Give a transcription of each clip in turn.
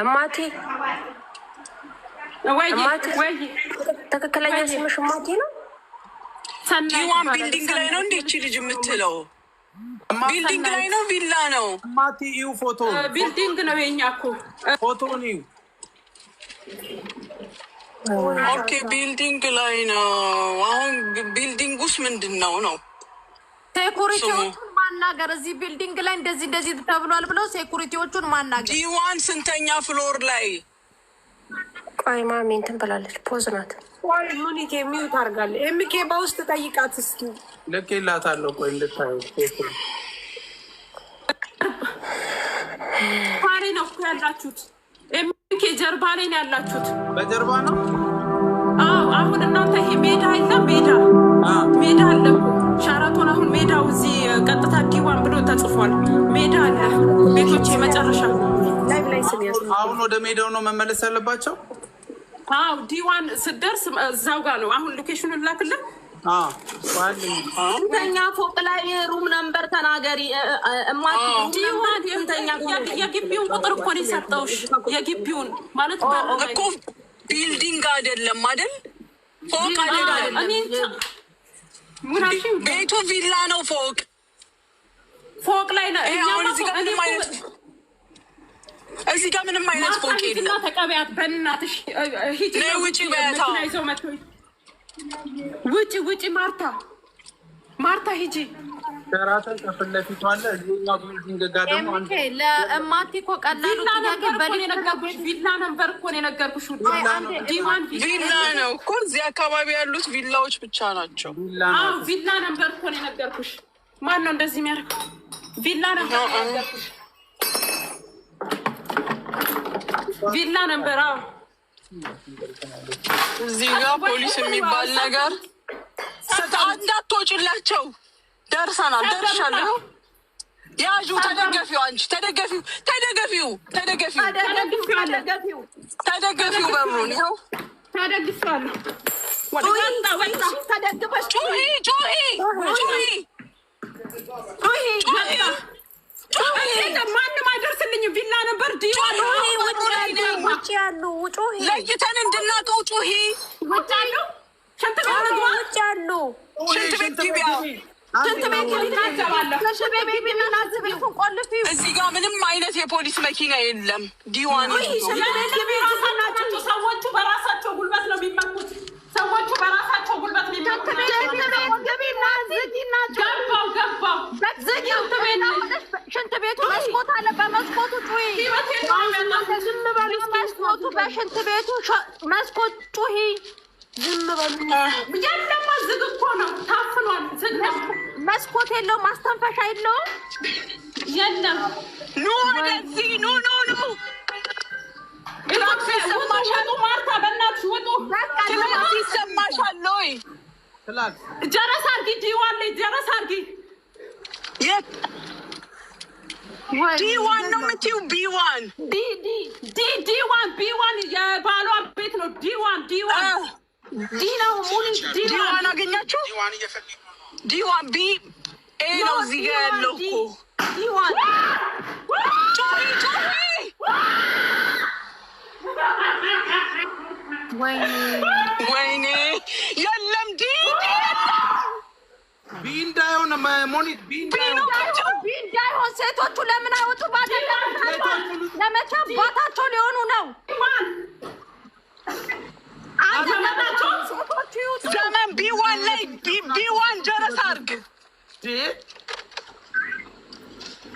እማቴ ወይ ትክክለኛ ስምሽ እማቴ ነው? ዲዋን ቢልዲንግ ላይ ነው እንዴ እቺ ልጅ የምትለው? ቢልዲንግ ላይ ነው ቪላ ነው? እማቴ ይው ፎቶ ቢልዲንግ ነው የኛ እኮ ፎቶ ነው። ኦኬ ቢልዲንግ ላይ ነው። አሁን ቢልዲንግ ውስጥ ምንድነው ነው? ሴኩሪቲዎቹን ማናገር እዚህ ቢልዲንግ ላይ እንደዚህ ተብሏል ብለው ሴኩሪቲዎቹን ማናገር። ዲዋን ስንተኛ ፍሎር ላይ? ቆይ ማሚ እንትን ብላለች። ፖዝ ናት። ቆይ ሙኒኬ ሚውት አድርጋለች። ኤምኬ በውስጥ ጠይቃት እስኪ። ልኬላታለሁ። ቆይ እንድታዩ ፓሬ ነው እኮ ያላችሁት። ኤምኬ ጀርባ ላይ ነው ያላችሁት። በጀርባ ነው። አዎ አሁን እናንተ ይሄ ሜዳ የለም ሜዳ አለ እኮ ሻራቶን። አሁን ሜዳው እዚህ ቀጥታ ዲዋን ብሎ ተጽፏል። ሜዳ አለ ቤቶች የመጨረሻ ላይ ስንያስ። አሁን ወደ ሜዳው ነው መመለስ ያለባቸው። አዎ ዲዋን ስደርስ እዛው ጋር ነው። አሁን ሎኬሽኑን ላክልህ። ስንተኛ ፎቅ ላይ ሩም ነምበር ተናገሪ። የግቢውን ቁጥር እኮ ነው የሰጠውሽ። የግቢውን ማለት እኮ ቢልዲንግ አይደለም አይደል? ፎቅ አይደለም። ቤቱ ቪላ ነው። ፎቅ ላይ ነው። እዚህ ጋር ምንም አይነት ፎቅ የለም። ተቀበያት በእናትሽ። ሂጂ ውጪ በያታ። ውጪ ማርታ ሂጂ። ሸራተን ከፊት ለፊቱ አለ። እዚህኛው ቢልዲንግ ጋር ደግሞ አንተ ለእማቴ እኮ ቀላሉ ጥያቄ ቪላ ነበር እኮ ነው የነገርኩሽ። ቪላ ነው እኮ እዚህ አካባቢ ያሉት ቪላዎች ብቻ ናቸው። ቪላ ነበር እኮ ነው የነገርኩሽ። ማን ነው እንደዚህ የሚያደርገው? ቪላ ነበር የነገርኩሽ። ቪላ ነበር። እዚህ ጋር ፖሊስ የሚባል ነገር እንዳትወጪላቸው። ደርሻለሁ። ያዡ። ተደገፊው። አንቺ ተደገፊው። በሩን ይኸው ተደግፋለሁ። ማንም አይደርስልኝም። ቪላ ነበር። ለይተን እንድናውቀው ጩሂ። ሽንት ቤት ግቢያ። እዚህ ጋር ምንም አይነት የፖሊስ መኪና የለም። ዲዋን ሰዎቹ በራሳቸው ጉልበት ነው የሚመጡት። ሽንት ቤቱ መስኮት አለ። በመስኮቱ ጩሂ። በሽንት ቤቱ መስኮት ጩሂ። ዝም በሉ። የለም ዝግ እኮ ነው። ታፍኗል። ዝግ ነው። መስኮት የለውም። ማስተንፈሻ የለውም። የለም። ኑ ወደዚህ ኑ። ይሰማሻል? ማርታ በእናትሽ ውጡ። ይሰማሻል ወይ? ጀረስ አድርጊ። ዲዋን ላይ ጀረስ አድርጊ። የት ዲዋን ነው የምትይው? ቢዋን ቢዋን የባሏ ቤት ነው። ዲዋን ዲ ነው። ዲዋን አገኛችሁ? ዲዋን ቢ ኤ ነው እዚህ ጋር ያለው እኮ ዲዋን። ወይኔ የለም። ቢ እንዳይሆን ሞኒት ቢ እንዳይሆን ሴቶቹ ለምን አይወጡ? ለመቼ አባታቸው ሊሆኑ ነው? ዘመን ቢዋን ላይ ቢዋን ጀረስ አድርግ።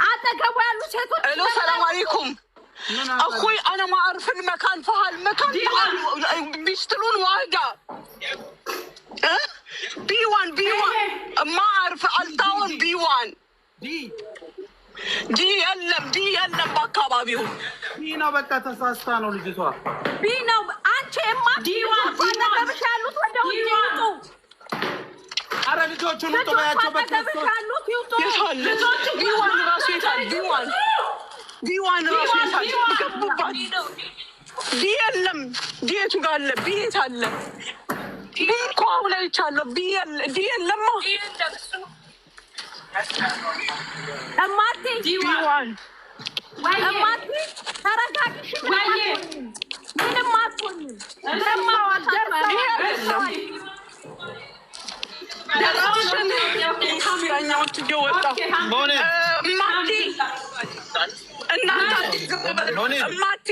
አጠገቡ ያሉ ሴቶች ሄሎ ሰላም አለይኩም اخوي انا ما اعرف المكان فهالمكان بيشترون واحدة بي1 ما اعرف التاون بي1 دي يلم በአካባቢው ቢና በቃ ተሳስታ ነው ልጅቷ። ቢና አንቺ ዲዋን ተገብሽ ያሉት ወደው ይወጡ። አረ ልጆቹን ውጡ በያቸው። በቃ ልጆቹ ቢዋን ራሱ ይታል። ቢዋን ራሱ ይታል። ገቡባት። ቢ የለም። ዲየቱ ጋር አለ። ቢየት አለ። ቢ እኮ አሁን አይቻለሁ። ዲ የለማ። እማቴ ቢዋን እማቴ ተረጋግሽ። እማቲ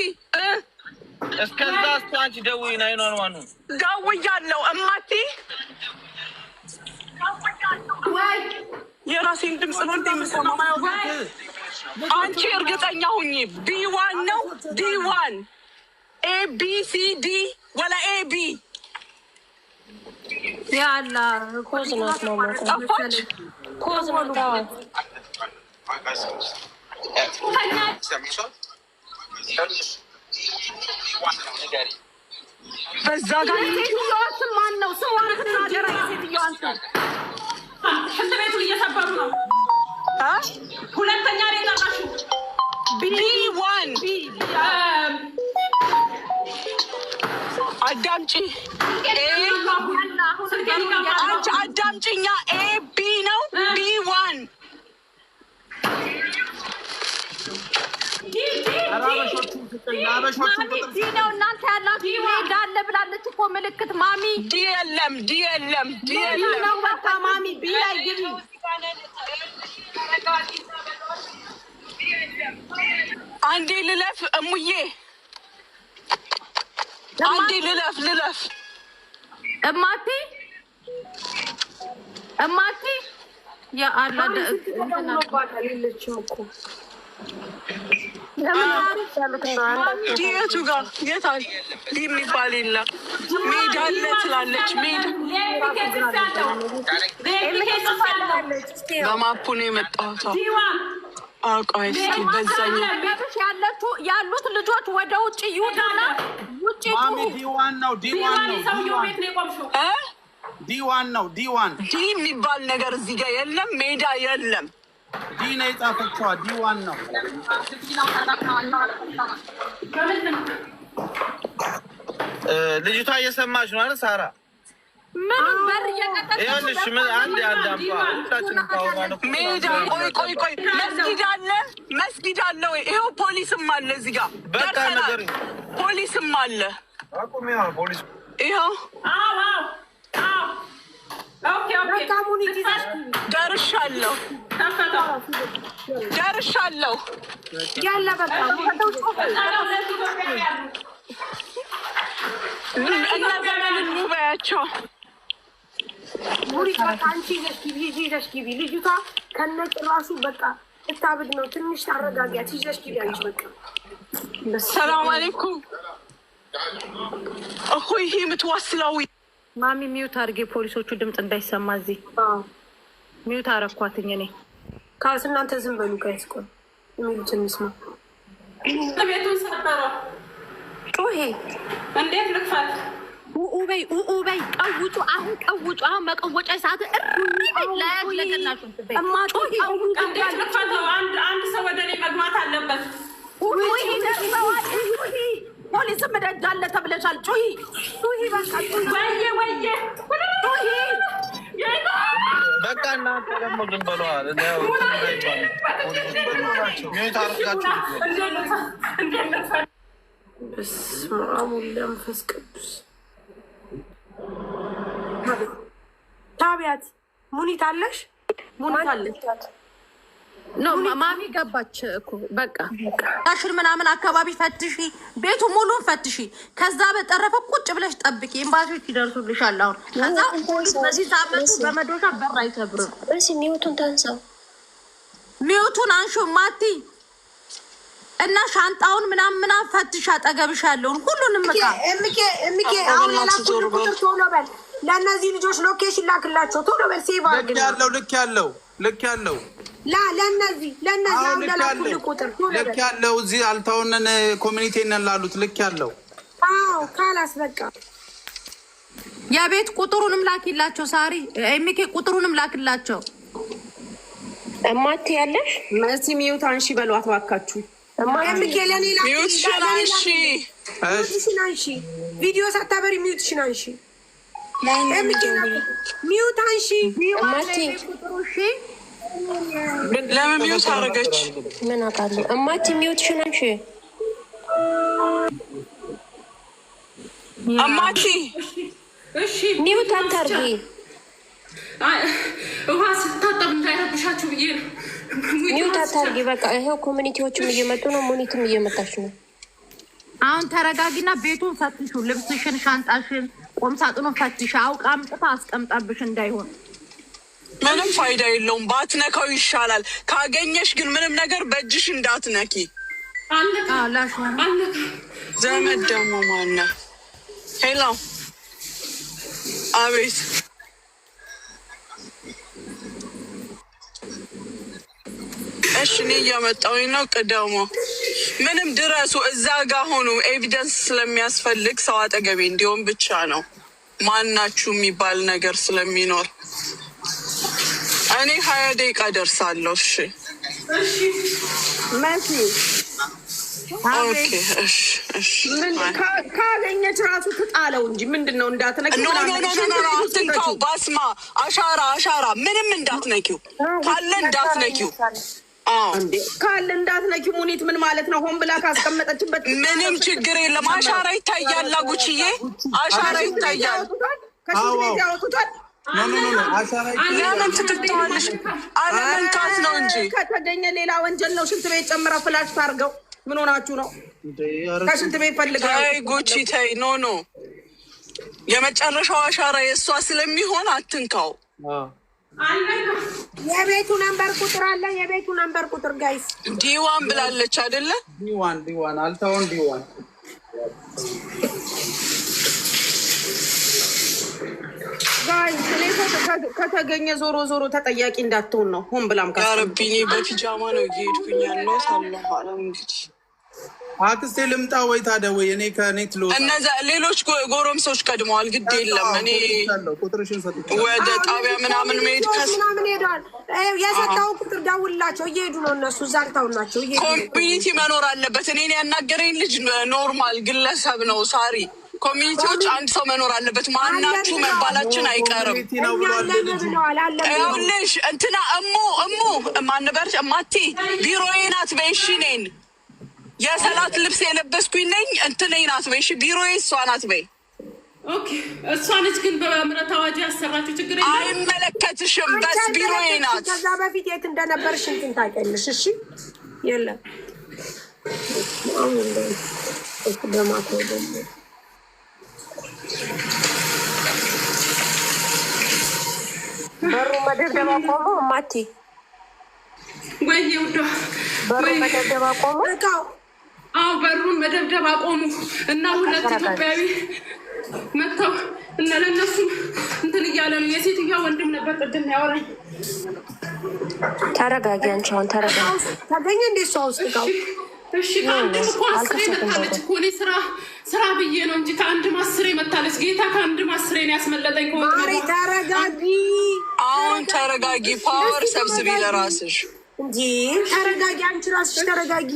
እስከዛ አንቺ ደውዪ 911 ደውያለሁ። እማቲ የራሴን ድምፅ ነው እንደምሰማው። አንቺ እርግጠኛ ሁኚ። ቢ1 ነው ዲ1 ABCD ወላ AB ያላ ኮዝ ናት ነው ጠፋች። ኮዝ ናት። በዛ ጋር ስም ማን ነው? ስሟን ተናገራ። የሴትዮዋን ስም ሽንት ቤቱን እየሰበሩ ነው። ሁለተኛ ላይ ጠራሽው። ቢ1 አዳምጪ። አንቺ አዳምጪኛ። AB ነው B1 ነው እናንተ ያላችሁ ሜዳ አለ ብላለች እኮ ምልክት ማሚ። ዲ የለም ነው በቃ ማሚ ቢ ላይ ግቢ። አንዴ ልለፍ እሙዬ፣ አንዴ ልለፍ እማቲ ያ አላ የቱ ጋር የታል የሚባል የለም። ሜዳ አለ ትላለች። በማፑ ነው የመጣሁት። ቆይ እስኪ በዛኛው ያሉት ልጆች ወደ ውጭ ይውጡና ውጭ ዲ1 ነው ዲ የሚባል ነገር እዚህ ጋር የለም። ሜዳ የለም። ዲ ነው የጻፈችዋ። ዲ1 ነው። ልጅቷ እየሰማች ነው አይደል ሳራ? ምን በር እየቀጠቀጠ ይኸውልሽ፣ ምን አንድ ሁላችንም ታውቃለ። ሜዳ ቆይ መስጊድ አለ ወይ? ይኸው ፖሊስም አለ እዚህ ጋር። በቃ ነገር ፖሊስም አለ። አቁሚያ ፖሊስ ይኸው። ደርሻለሁ። ያለ በቃ እና በያቸው ሙሪቃ አንቺ ይዘሽ ግቢ። ልጅቷ ከነጭራሹ በቃ እታብድ ነው። ትንሽ ታረጋጊያት። ይዘሽ ግቢ አንቺ በቃ። ሰላም አለይኩም እኮ ይሄ የምትዋስለው ማሚ ሚዩት አድርጌ ፖሊሶቹ ድምፅ እንዳይሰማ እዚህ ሚዩት አረኳትኝ። እኔ ካስ እናንተ ዝም በሉ ጋይስ። ቆይ የሚሉትን እንስማ። ቤቱን ሰበረው። ጩሄ እንዴት ልክፈት? ኡኡበይ ቀውጩ። አሁን ቀውጩ። አሁን መቀወጫ ሰዓት ለገናሹ እንዴት ልክፈተው? አንድ ሰው ወደ እኔ መግባት አለበት። ፖሊስም ደጅ አለ ተብለሻል። ጩሂ በቃ ወየ በቃ እናንተ ደግሞ ዝም በለዋል። በስመ አብ ወወልድ ወመንፈስ ቅዱስ። ታቢያት ሙኒት አለሽ? ሙኒት አለሽ? ኖ ማሚ ገባች እኮ በቃ ታሽር ምናምን አካባቢ ፈትሺ፣ ቤቱ ሙሉን ፈትሺ። ከዛ በተረፈ ቁጭ ብለሽ ጠብቂ። ኤምባሲዎች ይደርሱልሻል። አሁን ከዛ ፖሊስ በዚህ ሳመቱ በመዶሻ በር አይሰብርም። እሺ ሚውቱን ታንሳው። ሚውቱን አንሹ ማቲ እና ሻንጣውን ምናምን ፈትሽ። አጠገብሽ ያለውን ሁሉንም እምኬ አሁን ያላችሁ ቁጥር ቶሎ በል። ለእነዚህ ልጆች ሎኬሽን ላክላቸው ቶሎ በል። ሴቭ አድርግ። ልክ ያለው ለእነዚህ አሁን ያላችሁ ቁጥር ቶሎ በል። ልክ ያለው እዚህ አልታውነን ኮሚኒቲ ነን ላሉት ልክ ያለው። አዎ ካላስ በቃ የቤት ቁጥሩንም ላኪላቸው። ሳሪ ኤምኬ ቁጥሩንም ላክላቸው። እማት ያለሽ መሲ ሚውት አንሺ በሏት ባካችሁ። ኤምኬ ለኔ ሚውትሽን አንሺ። ቪዲዮ ሳታበሪ ሚውትሽን አንሺ። ኤምኬ ሚውት አንሺ። እማቲ ለምን ሚውት አደረገች? ምን አውቃለሁ። እማቲ ሚውትሽን አንሺ። እማቲ እሺ ሚውት አታርጊ። ውሃ ስታጠብ እንዳይረብሻችሁ ብዬ ነው። ሚውት አታርጊ። በቃ ይሄው ኮሚኒቲዎችም እየመጡ ነው፣ ሙኒትም እየመጣች ነው። አሁን ተረጋጊና ቤቱን ፈትሹ። ልብስሽን፣ ሻንጣሽን፣ ቁምሳጥኑን ፈትሽ። አውቃ አምጥታ አስቀምጣብሽ እንዳይሆን። ምንም ፋይዳ የለውም። ባትነካው ይሻላል። ካገኘሽ ግን ምንም ነገር በእጅሽ እንዳትነኪ። ዘመድ ደግሞ ማነው? ሄሎ፣ አቤት። እሺ እኔ እያመጣሁኝ ነው። ቅደሞ ምንም ድረሱ፣ እዛ ጋ ሆኑ። ኤቪደንስ ስለሚያስፈልግ ሰው አጠገቤ እንዲሆን ብቻ ነው። ማናችሁ የሚባል ነገር ስለሚኖር እኔ 20 ደቂቃ ደርሳለሁ። እሺ መሲ ኦኬ። እሺ እሺ። ካገኘች ራሱ ትጣለው እንጂ ምንድን ነው እንዳትነኪው። ኖ አትንካው። ባስማ አሻራ ምንም እንዳትነኪው። ካለ እንዳትነኪው። ካለ እንዳትነኪው። ሙኒት ምን ማለት ነው? ሆን ብላ ካስቀመጠችበት ምንም ችግር የለም። አሻራ ይታያል። ጉቺዬ አሻራ ይታያል። ከሽንት ቤት ያወጡታል። ለምን ትክተዋለሽ? አለመንካት ነው እንጂ ከተገኘ ሌላ ወንጀል ነው። ሽንት ቤት ጨምራ ፍላሽ ታርገው። ምን ሆናችሁ ነው? ከሽንት ቤት ፈልገው። ተይ ጉቺ ተይ። ኖ የመጨረሻው አሻራ የእሷ ስለሚሆን አትንካው። የቤቱ ነምበር ቁጥር አለ። የቤቱ ነምበር ቁጥር ጋይስ ዲዋን ብላለች አይደለ? ዲዋን አልታውን ዲዋን ጋይስ እኔ ከተገኘ ዞሮ ተጠያቂ እንዳትሆን ነው። ሆን ብላም ያረቢኔ በፒጃማ ነው እየሄድኩኝ ያለው ሳለኋላ እንግዲህ አክስቴ ልምጣ ወይ ታዲያ ወይ እኔ ከኔት ሎ እነዛ ሌሎች ጎረምሶች ቀድመዋል። ግድ የለም እኔ ወደ ጣቢያ ምናምን መሄድ ምናምን ሄደዋል። የሰጠው ቁጥር ደውላቸው እየሄዱ ነው እነሱ። ዛርታው ናቸው። ኮሚኒቲ መኖር አለበት። እኔን ያናገረኝ ልጅ ኖርማል ግለሰብ ነው። ሳሪ ኮሚኒቲዎች አንድ ሰው መኖር አለበት። ማናችሁ መባላችን አይቀርም። ይኸውልሽ እንትና እሙ ማንበር ማቴ ቢሮዬ ናት በይሽ። እኔን የሰላት ልብስ የለበስኩኝ ነኝ እንትኔ ናት በይሽ። ቢሮዬ እሷ ናት በይ። እሷ ነች ግን በምህረት አዋጅ ያሰራችው። ችግር የለም አይመለከትሽም። በስ ቢሮዬ ናት። ከዛ በፊት የት እንደነበርሽ እንትን ታውቂያለሽ። እሺ የለም በሩ መደብደባ ቆሞ ማቲ ወይ ውዷ በሩ መደብደባ ቆሞ በሩን መደብደብ አቆሙ እና ሁለት ኢትዮጵያዊ መጥተው እና ለእነሱም እንትን እያለ ነው። የሴትዮዋ ወንድም ነበር ቅድም ያወራኝ። ተረጋጊ አንቺ አሁን ተረጋጊ። ታገኘ እንደ እሷ ውስጥ ጋው እሺ ከአንድ ማስሬ መታለች እኮ እኔ ስራ ብዬ ነው እንጂ ከአንድ ማስሬ መታለች። ጌታ ከአንድ ማስሬ ነው ያስመለጠኝ። ማሪ ተረጋጊ። አሁን ተረጋጊ። ፓወር ሰብስቢ ለራስሽ እንጂ ተረጋጊ። አንቺ ራስሽ ተረጋጊ።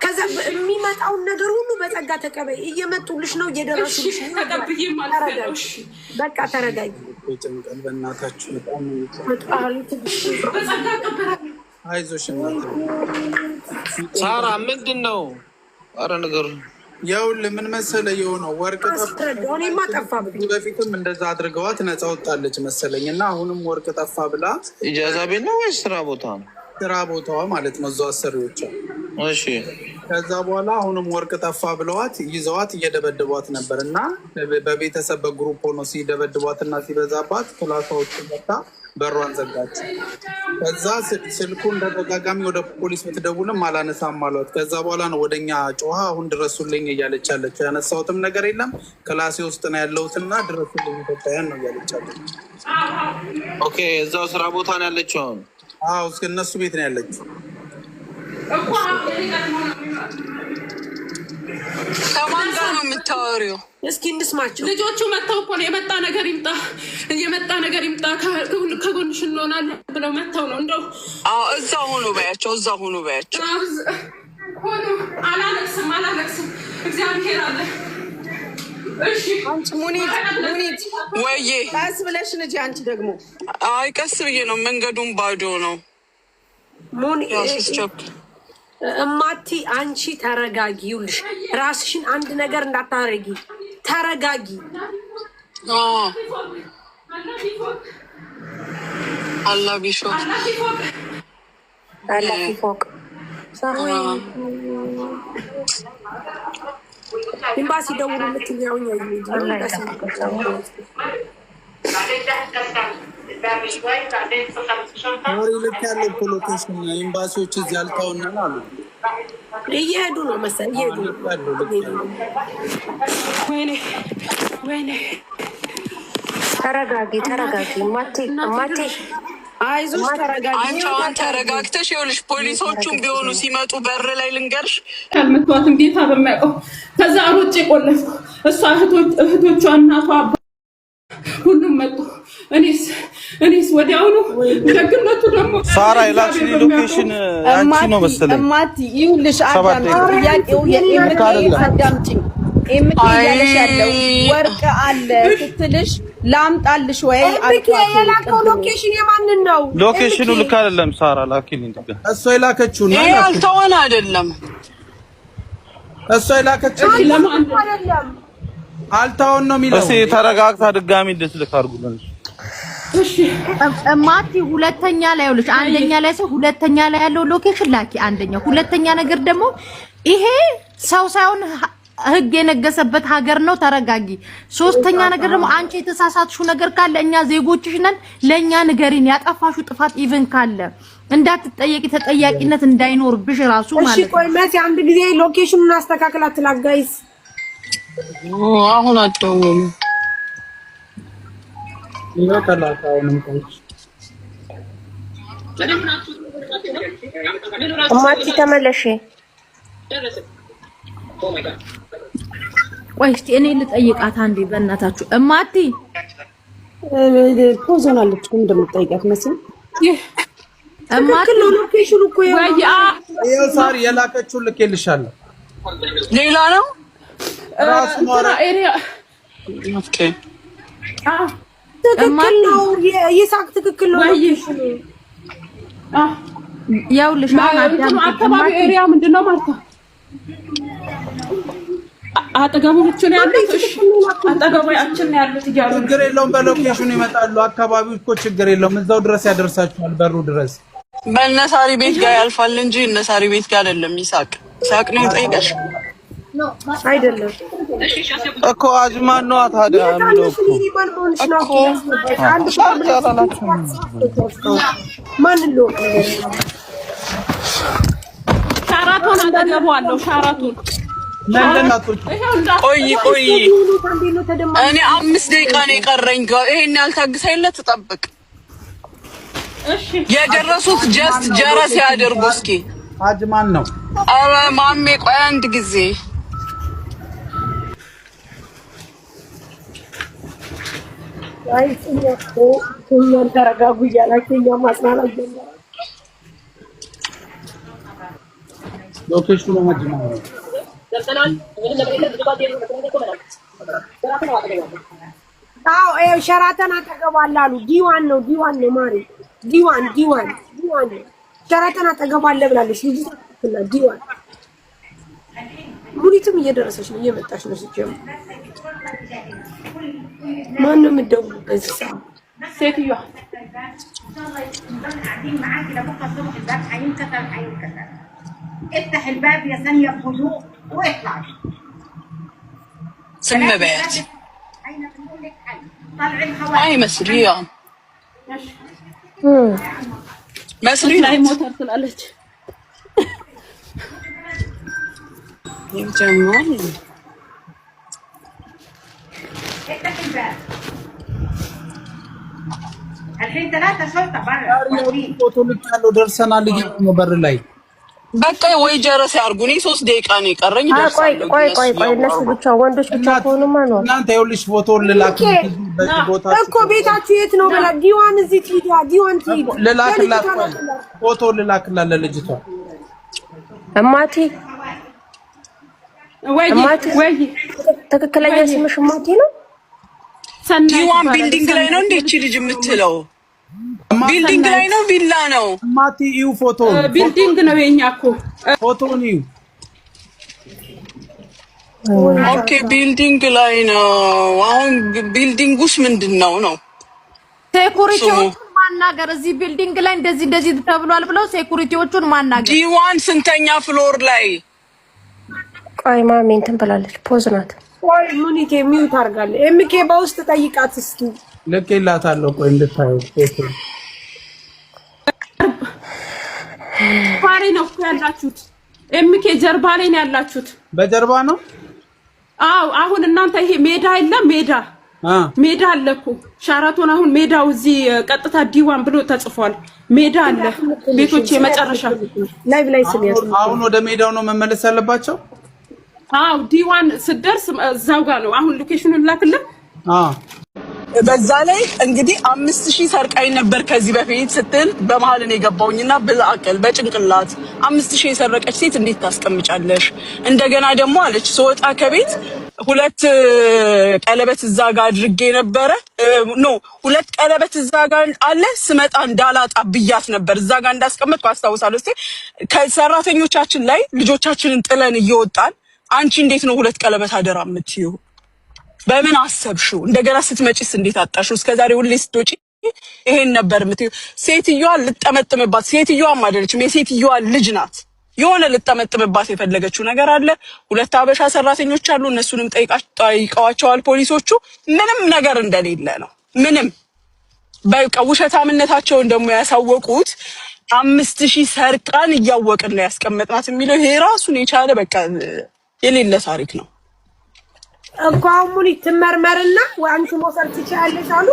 ከዛ የሚመጣውን ነገር ሁሉ በጸጋ ተቀበይ። እየመጡልሽ ነው፣ እየደረሱልሽ ነው። ተቀብዬ ማለት ነው። በቃ ተረጋጊ። ጭንቀት በእናታችሁ አይዞሽ። ሳራ ምንድን ነው? አረ ነገሩ ይኸውልህ ምን መሰለህ የሆነው ወርቅ እኔማ ጠፋብኝ። በፊትም እንደዛ አድርገዋት ነፃ ወጣለች መሰለኝ እና አሁንም ወርቅ ጠፋ ብላ ኢጃዛ ቤት ነው ወይስ ስራ ቦታ ነው? ስራ ቦታዋ ማለት ነው፣ እዛው አሰሪዎቿ። እሺ ከዛ በኋላ አሁንም ወርቅ ጠፋ ብለዋት ይዘዋት እየደበድቧት ነበር እና በቤተሰብ በግሩፕ ሆኖ ሲደበድቧት እና ሲበዛባት ክላሷ ውስጥ መታ በሯን ዘጋች። ከዛ ስልኩ እንደተጋጋሚ ወደ ፖሊስ ብትደውልም አላነሳም አሏት። ከዛ በኋላ ነው ወደኛ ጮሃ አሁን ድረሱልኝ እያለች ያለች። ያነሳሁትም ነገር የለም ክላሴ ውስጥ ነው ያለሁትና ድረሱልኝ ኢትዮጵያውያን ነው እያለች ያለች። ኦኬ እዛው ስራ ቦታ ነው ያለችው አሁን? አዎ እስከ እነሱ ቤት ነው ያለችው። ከማን ጋር ነው የምታወሪው? እስኪ እንስማቸው። ልጆቹ መጥተው እኮ ነው የመጣ ነገር ይምጣ ከጎንሽ እንሆናለን ብለው መጥተው ነው። እንደው እዛ ሆኖ በያቸው። ሆኖ አላለቅስም እግዚአብሔር አለ። እሺ አንቺ ሙኒት ወይዬ ቀስ ብለሽ እንጂ አንቺ ደግሞ አይ ቀስ ብዬ ነው። መንገዱን ባዶ ነው። እማቲ አንቺ ተረጋጊ። ይኸውልሽ ራስሽን አንድ ነገር እንዳታረጊ ተረጋጊ። አላህ ቢሾ አላፊ ፎቅ ኤምባሲ ደውሉልኝ ያውኝ ልክ ያለው ሎኬሽን ኤምባሲዎች እዚህ አልተውነን አሉ። እየሄዱ ነው መሰለኝ እየሄዱ ነው። ወይኔ ተረጋጊ ማቴ አይዞሽ ተረጋጊ። አንቺ ተረጋግተሽ ይኸውልሽ፣ ፖሊሶቹም ቢሆኑ ሲመጡ በር ላይ ልንገርሽ ካልመቷት ጌታ በሚያውቀው ከዛ ሮጬ ቆለፍኩ። እሷ እህቶቿ እናቷ ሁሉም መጡ። እኔስ ወዲያውኑ ደግነቱ ደግሞ ሳራ የላክሽኝ ሎኬሽን አንቺ ነው መሰለኝ። እማቲ ይኸውልሽ ጥያቄው አዳምጪኝ። ያለሽ ያለው ወርቅ አለ ስትልሽ ላምጣልሽ ወይ አልኳት። የላከው ሎኬሽን የማንን ነው? ሎኬሽኑ ልክ አይደለም ሳራ ላኪልኝ። እሷ የላከችው ነው። ይሄ አልተወን አይደለም። እሷ የላከችው አይደለም አልታውን ነው የሚለው። እሺ ተረጋግታ ድጋሚ እንድትልክ አድርጉልኝ። እሺ እማቲ ሁለተኛ ላይ ይኸውልሽ፣ አንደኛ ላይ ሰው ሁለተኛ ላይ ያለው ሎኬሽን ላኪ። አንደኛ ሁለተኛ ነገር ደግሞ ይሄ ሰው ሳይሆን ህግ የነገሰበት ሀገር ነው። ተረጋጊ። ሶስተኛ ነገር ደግሞ አንቺ የተሳሳትሽው ነገር ካለ እኛ ዜጎችሽ ነን፣ ለኛ ንገሪን። ያጠፋሽው ጥፋት ኢቭን ካለ እንዳትጠየቂ ተጠያቂነት እንዳይኖርብሽ ራሱ ማለት ነው። እሺ ቆይ መሲ አንድ ጊዜ ሎኬሽኑን አስተካክላት ላጋይስ። አሁን አትደውሉ ይወጣላታውንም ቆንጆ ማቲ ተመለሽ። ቆይ እስቲ እኔ ልጠይቃት አንዴ በእናታችሁ። እማቲ ፖዞናለች ግን እንደምትጠይቃት መስል እማቲ ሎኬሽኑ እኮ ይኸው ሳሪ የላከችው ልኬልሻለሁ። ሌላ ነው ራሱ ነው ኤሪያ ኦኬ ትክክል ነው። ይሳቅ ትክክል ነው። ያውልሽ አካባቢ ኤሪያ ምንድነው ማርታ? አጠገቦቹ ነው ያሉት። እሺ አጠገቦቻችን ነው ያሉት ይያሉ። ችግር የለውም። በሎኬሽኑ ይመጣሉ። አካባቢው እኮ ችግር የለውም። እዛው ድረስ ያደርሳችኋል፣ በሩ ድረስ። በእነሳሪ ቤት ጋር ያልፋል እንጂ እነሳሪ ቤት ጋር አይደለም። ይሳቅ ነው ጠይቀሽ አይደለም እኮ አጅማን ነው ታዲያ የሚለው እኮ ማን ነው ሻራቶን አጠገቡ አለው። ሻራቶን ቆይ እኔ 5 ደቂቃ ነው የቀረኝ። ይሄን ያልታግሰይለት ተጠብቅ። እሺ የደረሱት ጀስት ጀረስ ያደርጉ። እስኪ አጅማን ነው። ኧረ ማሜ ቆይ አንድ ጊዜ አይ እኛን ተረጋጉ እያላችሁ እኛ ማጽናናት ጀመረ። ሎኬሽኑ አጅማን ነው። አዎ ሸራተን አጠገብ አለ አሉ። ዲዋን ነው ማሪ ዲዋን ሸራተን አጠገብ አለ ብላለች ልጅ። ዲዋን ሙኒትም እየደረሰች ነው፣ እየመጣች ነው። ሲጀምር ማነው የምትደውለው በዚህ ሰዓት? ሴትዮዋ افتح الباب يا ثانية بهدوء واطلع. سم بيت اين بنقول لك طلع الهواء. اي مسرية مسرية ላይ ሞተር ትላለች። يجمعون افتح الباب. الحين 3 شرطة برا. ፎቶ ልካለው ደርሰናል። ነው በር ላይ በቃ ወይ ጀረስ ያርጉኝ። 3 ደቂቃ ነው የቀረኝ። ቆይ እነሱ ብቻ ወንዶች ብቻ ከሆኑማ ነው። እናንተ ይኸውልሽ ፎቶ ልላክ እኮ ቤታችሁ የት ነው ብላ ዲዋን እዚህ ትሂድ። ዲዋን ትሂድ ልላክላት ፎቶ ልላክላት ለልጅቷ። እማቲ ወይ ትክክለኛ ስምሽ እማቲ ነው? ዲዋን ቢልዲንግ ላይ ነው እንዴ እቺ ልጅ የምትለው? ቢልዲንግ ላይ ነው ቪላ ነው? ማቲ ዩ ፎቶ ቢልዲንግ ነው የኛ እኮ ፎቶውን ዩ። ኦኬ ቢልዲንግ ላይ ነው። አሁን ቢልዲንግ ውስጥ ምንድነው ነው? ሴኩሪቲው ማን ማናገር እዚህ ቢልዲንግ ላይ እንደዚህ ተብሏል ብለው ሴኩሪቲዎቹን ማናገር። ዲዋን ስንተኛ ፍሎር ላይ? ቆይ ማሚ እንትን ብላለች። ፖዝ ናት። ቆይ ሙኒቴ ሚውት አድርጋለች። ኤምኬ በውስጥ ጠይቃት እስኪ። ልኬላታለሁ። ቆይ እንድታዩ ባሬ ነው ያላችሁት። ኤምኬ ጀርባ ላይ ነው ያላችሁት። በጀርባ ነው። አዎ አሁን እናንተ ይሄ ሜዳ የለም ሜዳ አለ እኮ ሻራቶን። አሁን ሜዳው እዚህ ቀጥታ ዲዋን ብሎ ተጽፏል። ሜዳ አለ ቤቶች የመጨረሻ ላይቭ ላይ ስሚያስ። አሁን ወደ ሜዳው ነው መመለስ ያለባቸው። አዎ ዲዋን ስደርስ እዛው ጋር ነው። አሁን ሎኬሽኑን ላክልህ። በዛ ላይ እንግዲህ 5000 ሰርቃኝ ነበር ከዚህ በፊት ስትል በመሀል ነው የገባውኝና በአቀል በጭንቅላት 5000 የሰረቀች ሴት እንዴት ታስቀምጫለሽ? እንደገና ደግሞ አለች ስወጣ ከቤት 2 ቀለበት እዛ ጋር አድርጌ ነበረ። ኖ 2 ቀለበት እዛ ጋር አለ ስመጣ እንዳላጣ ብያት ነበር። እዛ ጋር እንዳስቀመጥኩ አስታውሳለሁ። እስቲ ከሰራተኞቻችን ላይ ልጆቻችንን ጥለን እየወጣን አንቺ እንዴት ነው 2 ቀለበት አደራ የምትይው? በምን አሰብሽው? እንደገና ስትመጪስ እንዴት አጣሽው? እስከዛሬ ሁሌ ስትወጪ ይሄን ነበር የምትይው። ሴትዮዋ ልጠመጥምባት፣ ሴትዮዋም አይደለችም የሴትዮዋ ልጅ ናት። የሆነ ልጠመጥምባት የፈለገችው ነገር አለ። 2 አበሻ ሰራተኞች አሉ። እነሱንም ጠይቀዋቸዋል ፖሊሶቹ። ምንም ነገር እንደሌለ ነው። ምንም በቃ ውሸታምነታቸውን ደግሞ ያሳወቁት 5000 ሰርቃን እያወቅን ነው ያስቀመጥናት የሚለው ይሄ ራሱን የቻለ በቃ የሌለ ታሪክ ነው እኮ። አሁን ይተመርመርና ወንቹ ሞሰር ትችያለሽ አሉ።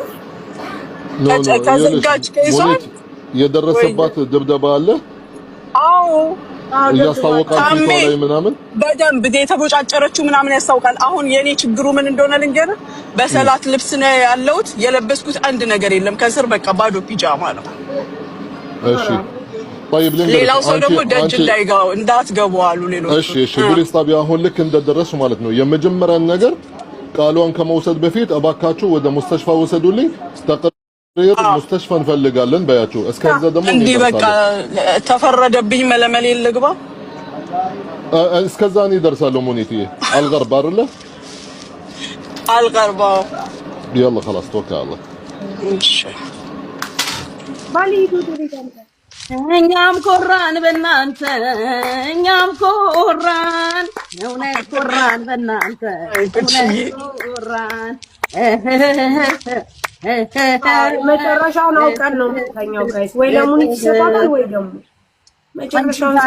ከዘጋጅ ከይዟል የደረሰባት ድብደባ አለ። አዎ ያስታውቃል። ላይ ምናምን በደንብ የተቦጫጨረችው ምናምን ያስታውቃል። አሁን የኔ ችግሩ ምን እንደሆነ ልንገርህ። በሰላት ልብስ ነው ያለሁት። የለበስኩት አንድ ነገር የለም ከስር በቃ ባዶ ፒጃማ ነው። እሺ طيب ሌላው ሰው ደግሞ ደጅ እንዳይጋው እንዳትገቡ አሉ ሌሎች። እሺ ፖሊስ ጣቢያ አሁን ልክ እንደደረሱ ማለት ነው የመጀመሪያ ነገር ቃሏን ከመውሰድ በፊት እባካችሁ ወደ ሙስተሽፋ ወሰዱልኝ፣ ተቀሪር ሙስተሽፋ እንፈልጋለን በያችሁ። እስከዛ ደግሞ እንዴ በቃ ተፈረደብኝ መለመሌ ልግባ። እስከዛ እኔ እደርሳለሁ። ሙኒቲ አልገርባ አይደለ? አልገርባ يلا خلاص توكل على الله። እሺ ባሊ ዱዱሪዳን እኛም ኮራን በእናንተ እኛም ኮራን እውነት ኮራን በእናንተ ኮራን። መጨረሻውን አውቀን ነው የምንተኛው ጋይስ። ወይ ለሙኒት ይሰጣል ወይ ደግሞ መጨረሻውን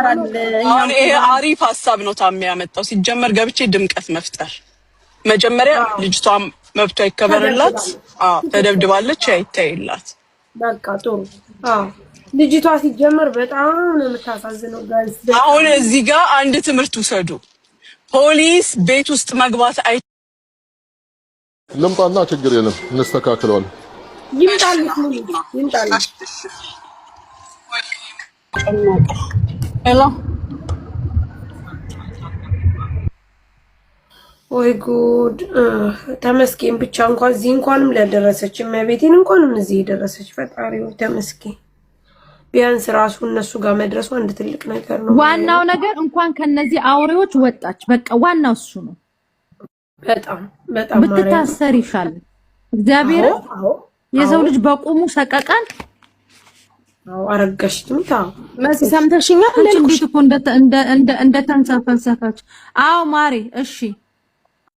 አሁን ይሄ አሪፍ ሀሳብ ነው ታም ያመጣው። ሲጀመር ገብቼ ድምቀት መፍጠር መጀመሪያ ልጅቷ መብቷ ይከበርላት። ተደብድባለች አይታይላት። በቃ ጥሩ። ልጅቷ ሲጀመር በጣም ነው የምታሳዝነው ጋይስ። አሁን እዚህ ጋር አንድ ትምህርት ውሰዱ። ፖሊስ ቤት ውስጥ መግባት አይ ልምጣና ችግር የለም እንስተካክለዋለን። ይምጣልሽ ሙኒት ይምጣልሽ። ሄሎ ወይ ጉድ። ተመስገን ብቻ እንኳን እዚህ እንኳንም ለደረሰች እመቤቴን እንኳንም እዚህ የደረሰች ፈጣሪው ተመስገን። ቢያንስ ራሱ እነሱ ጋር መድረሱ አንድ ትልቅ ነገር ነው። ዋናው ነገር እንኳን ከነዚህ አውሬዎች ወጣች። በቃ ዋናው እሱ ነው። በጣም በጣም ብትታሰር ይሻላል። እግዚአብሔር የሰው ልጅ በቁሙ ሰቀቀን። አረጋሽ ትምታ መሲ ሰምተሽኛል? እንዴት እኮ እንደ ተንሰፈሰፈች። አዎ ማሪ እሺ